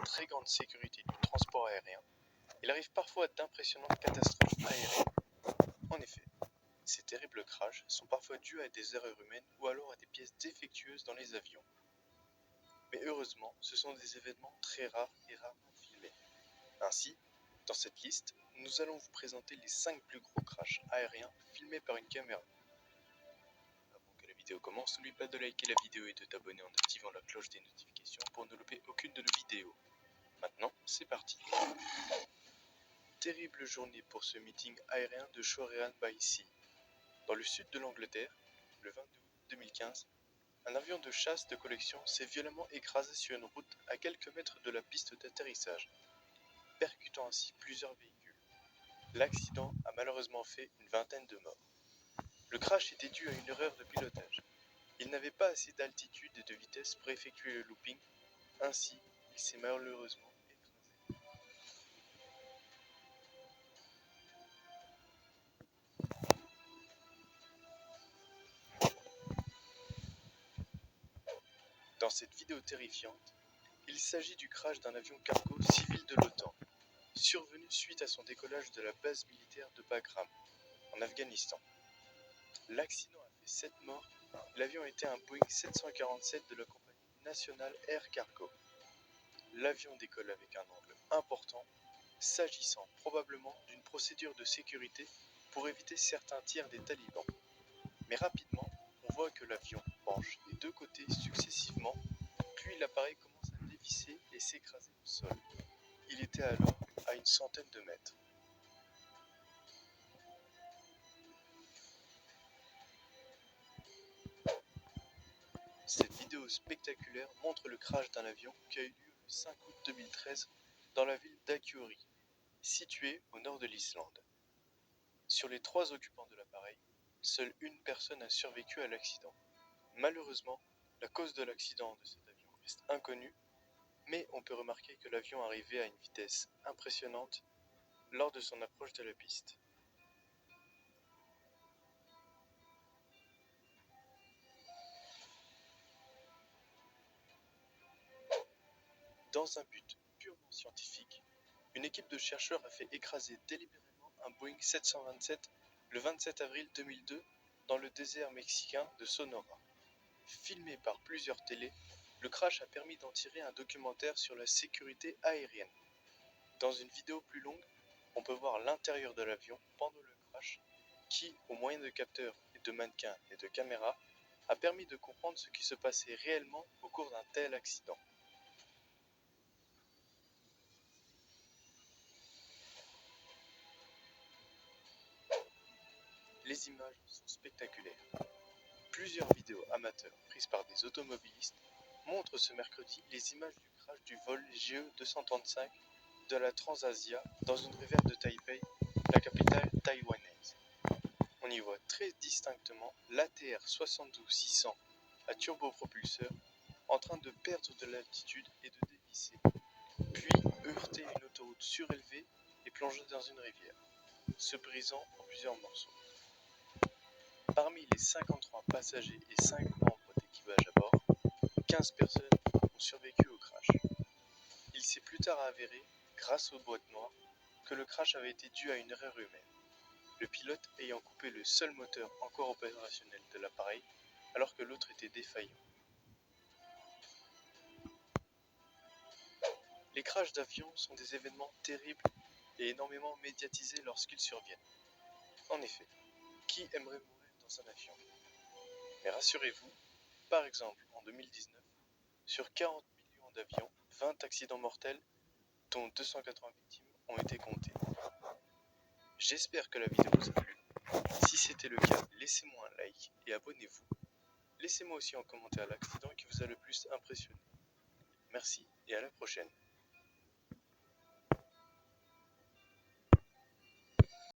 très grande sécurité du transport aérien, il arrive parfois d'impressionnantes catastrophes aériennes. En effet, ces terribles crashs sont parfois dus à des erreurs humaines ou alors à des pièces défectueuses dans les avions. Mais heureusement, ce sont des événements très rares et rarement filmés. Ainsi, dans cette liste, nous allons vous présenter les 5 plus gros crashs aériens filmés par une caméra. Avant que la vidéo commence, n'oublie pas de liker la vidéo et de t'abonner en activant la cloche des notifications pour ne louper aucune de nos vidéos. Maintenant, c'est parti. Terrible journée pour ce meeting aérien de Shorehan by Sea. Dans le sud de l'Angleterre, le 22 août 2015, un avion de chasse de collection s'est violemment écrasé sur une route à quelques mètres de la piste d'atterrissage, percutant ainsi plusieurs véhicules. L'accident a malheureusement fait une vingtaine de morts. Le crash était dû à une erreur de pilotage. Il n'avait pas assez d'altitude et de vitesse pour effectuer le looping, ainsi il s'est malheureusement écrasé. Dans cette vidéo terrifiante, il s'agit du crash d'un avion cargo civil de l'OTAN, survenu suite à son décollage de la base militaire de Bagram, en Afghanistan. L'accident a fait 7 morts. L'avion était un Boeing 747 de la compagnie National Air Cargo. L'avion décolle avec un angle important, s'agissant probablement d'une procédure de sécurité pour éviter certains tirs des talibans. Mais rapidement, on voit que l'avion penche des deux côtés successivement, puis l'appareil commence à dévisser et s'écraser au sol. Il était alors à une centaine de mètres. Cette vidéo spectaculaire montre le crash d'un avion qui a eu lieu le 5 août 2013 dans la ville d'Akureyri, située au nord de l'Islande. Sur les 3 occupants de l'appareil, seule une personne a survécu à l'accident. Malheureusement, la cause de l'accident de cet avion reste inconnue, mais on peut remarquer que l'avion arrivait à une vitesse impressionnante lors de son approche de la piste. Dans un but purement scientifique, une équipe de chercheurs a fait écraser délibérément un Boeing 727 le 27 avril 2002 dans le désert mexicain de Sonora. Filmé par plusieurs télés, le crash a permis d'en tirer un documentaire sur la sécurité aérienne. Dans une vidéo plus longue, on peut voir l'intérieur de l'avion pendant le crash qui, au moyen de capteurs et de mannequins et de caméras, a permis de comprendre ce qui se passait réellement au cours d'un tel accident. Les images sont spectaculaires. Plusieurs vidéos amateurs prises par des automobilistes montrent ce mercredi les images du crash du vol GE235 de la Transasia dans une rivière de Taipei, la capitale taïwanaise. On y voit très distinctement l'ATR 72-600 à turbopropulseur en train de perdre de l'altitude et de dévisser, puis heurter une autoroute surélevée et plonger dans une rivière, se brisant en plusieurs morceaux. Parmi les 53 passagers et 5 membres d'équipage à bord, 15 personnes ont survécu au crash. Il s'est plus tard avéré, grâce aux boîtes noires, que le crash avait été dû à une erreur humaine, le pilote ayant coupé le seul moteur encore opérationnel de l'appareil alors que l'autre était défaillant. Les crashs d'avions sont des événements terribles et énormément médiatisés lorsqu'ils surviennent. En effet, qui aimerait mourir dans un avion ? Mais rassurez-vous, par exemple en 2019, sur 40 millions d'avions, 20 accidents mortels, dont 280 victimes, ont été comptés. J'espère que la vidéo vous a plu. Si c'était le cas, laissez-moi un like et abonnez-vous. Laissez-moi aussi en commentaire l'accident qui vous a le plus impressionné. Merci et à la prochaine.